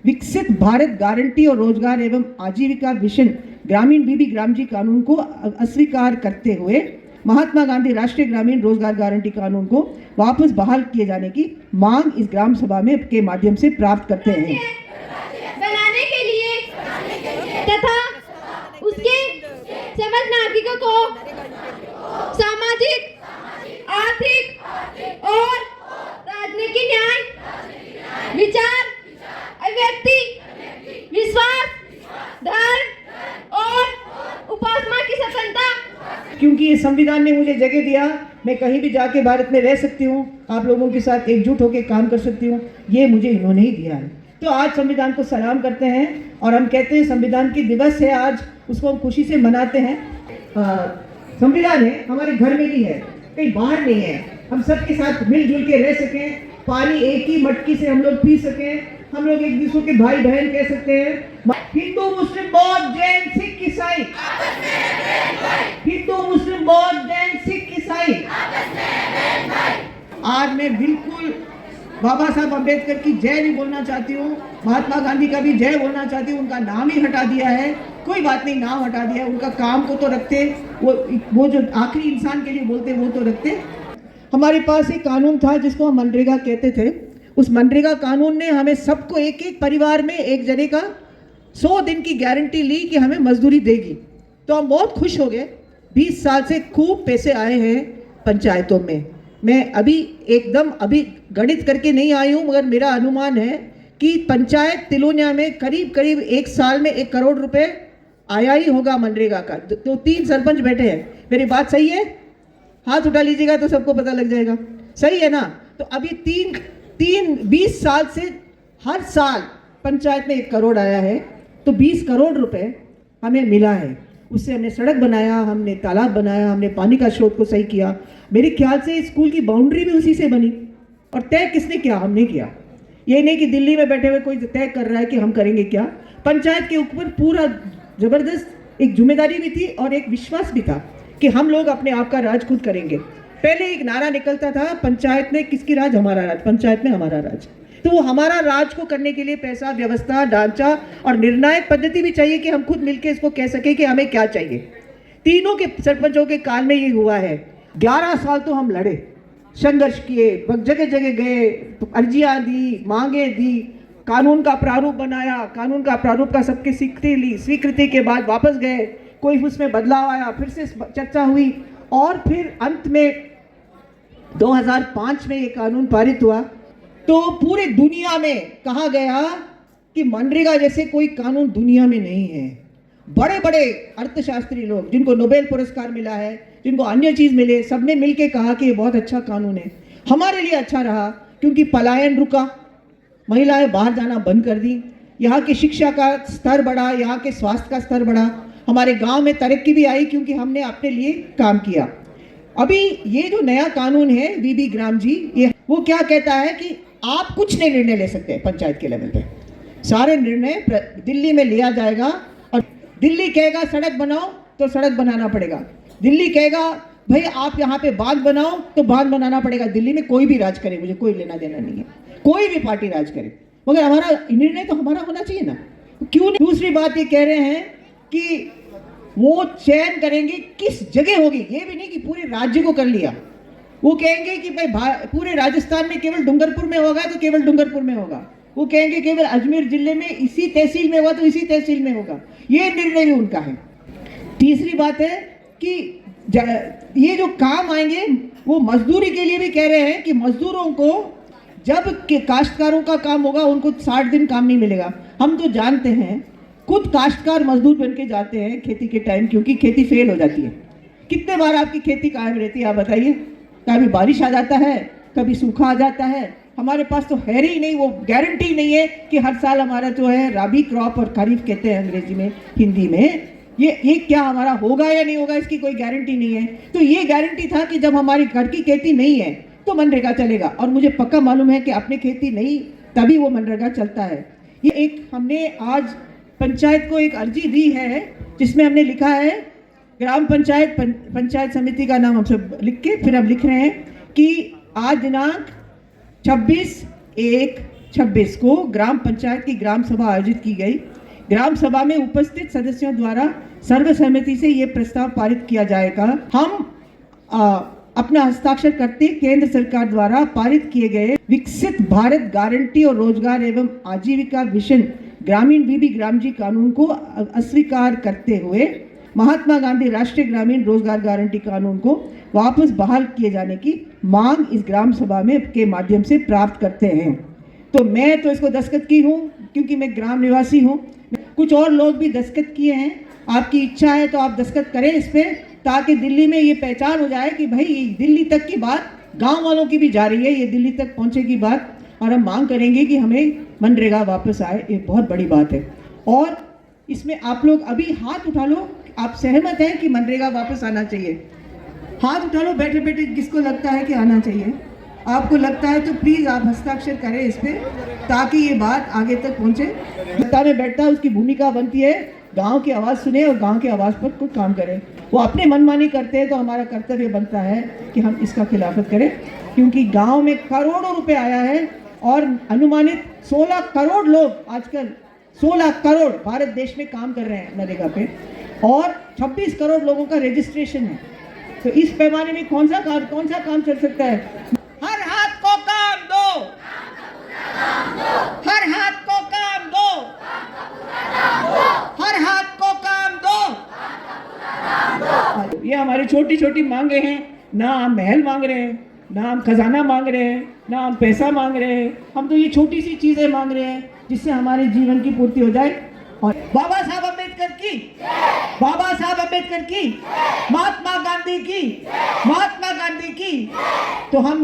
विकसित भारत गारंटी और रोजगार एवं आजीविका मिशन ग्रामीण बीबी ग्रामजी कानून को अस्वीकार करते हुए महात्मा गांधी राष्ट्रीय ग्रामीण रोजगार गारंटी कानून को वापस बहाल किए जाने की मांग इस ग्राम सभा में के माध्यम से प्राप्त करते हैं बनाने के लिए तथा उसके समस्त नागरिकों को सामाजिक, आर्थिक और राजनीतिक न्याय, विचार, अभिव्यक्ति, विश्वास, धर्म और उपासना की स्वतंत्रता। क्योंकि ये संविधान ने मुझे जगह दिया, मैं कहीं भी जाके भारत में रह सकती हूँ, आप लोगों के साथ एकजुट होकर काम कर सकती हूँ, ये मुझे इन्होंने ही दिया है। तो आज संविधान को सलाम करते हैं और हम कहते हैं संविधान की दिवस है आज, उसको हम खुशी से मनाते हैं। संविधान है हमारे घर में भी है, कहीं बाहर नहीं है, हम सबके साथ मिलजुल के रह सकें, पानी एक ही मटकी से हम लोग पी सकें, हम लोग एक दूसरे के भाई बहन कह सकते हैं। हिंदू मुस्लिम बौद्ध जैन सिख ईसाई, हिंदू मुस्लिम बौद्ध जैन सिख ईसाई। आज मैं बिल्कुल बाबा साहब अम्बेडकर की जय नहीं बोलना चाहती हूँ, महात्मा गांधी का भी जय बोलना चाहती हूँ। उनका नाम ही हटा दिया है, कोई बात नहीं, नाम हटा दिया, उनका काम को तो रखते, वो जो आखिरी इंसान के लिए बोलते वो तो रखते। हमारे पास एक कानून था जिसको हम मनरेगा कहते थे। उस मनरेगा कानून ने हमें सबको एक एक परिवार में एक जने का 100 दिन की गारंटी ली कि हमें मजदूरी देगी, तो हम बहुत खुश हो गए। 20 साल से खूब पैसे आए हैं पंचायतों में। मैं अभी गणित करके नहीं आई हूँ, मगर मेरा अनुमान है कि पंचायत तिलोनिया में करीब एक साल में 1 करोड़ रुपए आया ही होगा मनरेगा का। तो 3 सरपंच बैठे हैं, मेरी बात सही है? हाथ उठा लीजिएगा तो सबको पता लग जाएगा, सही है ना? तो अभी 20 साल से हर साल पंचायत में 1 करोड़ आया है, तो 20 करोड़ रुपए हमें मिला है। उससे हमने सड़क बनाया, हमने तालाब बनाया, हमने पानी का स्रोत को सही किया। मेरे ख्याल से स्कूल की बाउंड्री भी उसी से बनी। और तय किसने किया? हमने किया। ये नहीं कि दिल्ली में बैठे हुए कोई तय कर रहा है कि हम करेंगे क्या। पंचायत के ऊपर पूरा जबरदस्त एक जिम्मेदारी भी थी और एक विश्वास भी था कि हम लोग अपने आप का राज खुद करेंगे। पहले एक नारा निकलता था, पंचायत में किसकी राज? हमारा राज, पंचायत में हमारा राज। तो वो हमारा राज को करने के लिए पैसा, व्यवस्था, ढांचा और निर्णायक पद्धति भी चाहिए कि हम खुद मिलकर इसको कह सके कि हमें क्या चाहिए। तीनों के सरपंचों के काल में ये हुआ है। 11 साल तो हम लड़े, संघर्ष किए, जगह जगह गए, अर्जियां दी, मांगे दी, कानून का प्रारूप बनाया, कानून का प्रारूप का सबकी स्वीकृति के बाद वापस गए, कोई उसमें बदलाव आया, फिर से चर्चा हुई और फिर अंत में 2005 में ये कानून पारित हुआ। तो पूरे दुनिया में कहा गया कि मनरेगा जैसे कोई कानून दुनिया में नहीं है। बड़े बड़े अर्थशास्त्री लोग जिनको नोबेल पुरस्कार मिला है, जिनको अन्य चीज मिले, सबने मिलके कहा कि ये बहुत अच्छा कानून है। हमारे लिए अच्छा रहा क्योंकि पलायन रुका, महिलाएं बाहर जाना बंद कर दी, यहाँ की शिक्षा का स्तर बढ़ा, यहाँ के स्वास्थ्य का स्तर बढ़ा, हमारे गांव में तरक्की भी आई क्योंकि हमने अपने लिए काम किया। अभी ये जो नया कानून है बीबी ग्राम जी, ये वो क्या कहता है कि आप कुछ नहीं निर्णय ले सकते पंचायत के लेवल पे, सारे निर्णय दिल्ली में लिया जाएगा। और दिल्ली कहेगा सड़क बनाओ तो सड़क बनाना पड़ेगा, दिल्ली कहेगा भाई आप यहाँ पे बांध बनाओ तो बांध बनाना पड़ेगा। दिल्ली में कोई भी राज करे, मुझे कोई लेना देना नहीं है, कोई भी पार्टी राज करे, मगर हमारा निर्णय तो हमारा होना चाहिए ना, क्यों नहीं? दूसरी बात ये कह रहे हैं कि वो चयन करेंगे किस जगह होगी, ये भी नहीं कि पूरे राज्य को कर लिया। वो कहेंगे कि भाई पूरे राजस्थान में केवल डूंगरपुर में होगा तो केवल डूंगरपुर में होगा, वो कहेंगे केवल अजमेर जिले में इसी तहसील में होगा तो इसी तहसील में होगा, ये निर्णय भी उनका है। तीसरी बात है कि ये जो काम आएंगे वो मजदूरी के लिए भी कह रहे हैं कि मजदूरों को जब काश्तकारों का काम होगा उनको 60 दिन काम नहीं मिलेगा। हम तो जानते हैं, खुद काश्तकार मजदूर बन के जाते हैं खेती के टाइम, क्योंकि खेती फेल हो जाती है। कितने बार आपकी खेती कायम रहती है आप बताइए? कभी बारिश आ जाता है, कभी सूखा आ जाता है, हमारे पास तो है ही नहीं, वो गारंटी नहीं है कि हर साल हमारा जो है राबी क्रॉप और खरीफ कहते हैं अंग्रेजी में, हिंदी में, ये क्या हमारा होगा या नहीं होगा इसकी कोई गारंटी नहीं है। तो ये गारंटी था कि जब हमारी घर की खेती नहीं है तो मनरेगा चलेगा, और मुझे पक्का मालूम है कि अपनी खेती नहीं तभी वो मनरेगा चलता है। ये एक हमने आज पंचायत को एक अर्जी दी है जिसमें हमने लिखा है, ग्राम पंचायत समिति का नाम हम सब लिख के फिर हम लिख रहे हैं कि आज दिनांक 26/1 26 को ग्राम पंचायत की ग्राम सभा आयोजित की गई। ग्राम सभा में उपस्थित सदस्यों द्वारा सर्वसम्मति से ये प्रस्ताव पारित किया जाएगा। हम अपना हस्ताक्षर करते केंद्र सरकार द्वारा पारित किए गए विकसित भारत गारंटी और रोजगार एवं आजीविका मिशन ग्रामीण बीबी ग्रामजी कानून को अस्वीकार करते हुए महात्मा गांधी राष्ट्रीय ग्रामीण रोजगार गारंटी कानून को वापस बहाल किए जाने की मांग इस ग्राम सभा में के माध्यम से प्राप्त करते हैं। तो मैं तो इसको दस्तखत की हूँ क्योंकि मैं ग्राम निवासी हूँ। कुछ और लोग भी दस्तखत किए हैं। आपकी इच्छा है तो आप दस्तखत करें इस पे, ताकि दिल्ली में ये पहचान हो जाए कि भाई दिल्ली तक की बात गांव वालों की भी जा रही है, ये दिल्ली तक पहुंचेगी बात, और हम मांग करेंगे कि हमें मनरेगा वापस आए। ये बहुत बड़ी बात है। और इसमें आप लोग अभी हाथ उठा लो, आप सहमत हैं कि मनरेगा वापस आना चाहिए? हाथ उठा लो बैठे बैठे, किसको लगता है कि आना चाहिए? आपको लगता है तो प्लीज़ आप हस्ताक्षर करें इस पे, ताकि ये बात आगे तक पहुंचे। सत्ता में बैठता है उसकी भूमिका बनती है गांव की आवाज़ सुने और गांव की आवाज़ पर कुछ काम करें। वो अपने मनमानी करते हैं तो हमारा कर्तव्य बनता है कि हम इसका खिलाफत करें, क्योंकि गांव में करोड़ों रुपए आया है और अनुमानित 16 करोड़ लोग आजकल 16 करोड़ भारत देश में काम कर रहे हैं नरेगा पे, और 26 करोड़ लोगों का रजिस्ट्रेशन है। तो इस पैमाने में कौन सा काम चल सकता है? हर हाथ को काम दो, हर हाथ को काम दो, हर हाथ को काम दो। ये हमारी छोटी छोटी मांगे हैं। ना हम महल मांग रहे हैं, ना हम खजाना मांग रहे हैं, ना हम पैसा मांग रहे हैं। हम तो ये छोटी सी चीजें मांग रहे हैं जिससे हमारे जीवन की पूर्ति हो जाए। और बाबा साहब अम्बेडकर की, बाबा साहब अम्बेडकर की, महात्मा गांधी की, महात्मा गांधी की। तो हम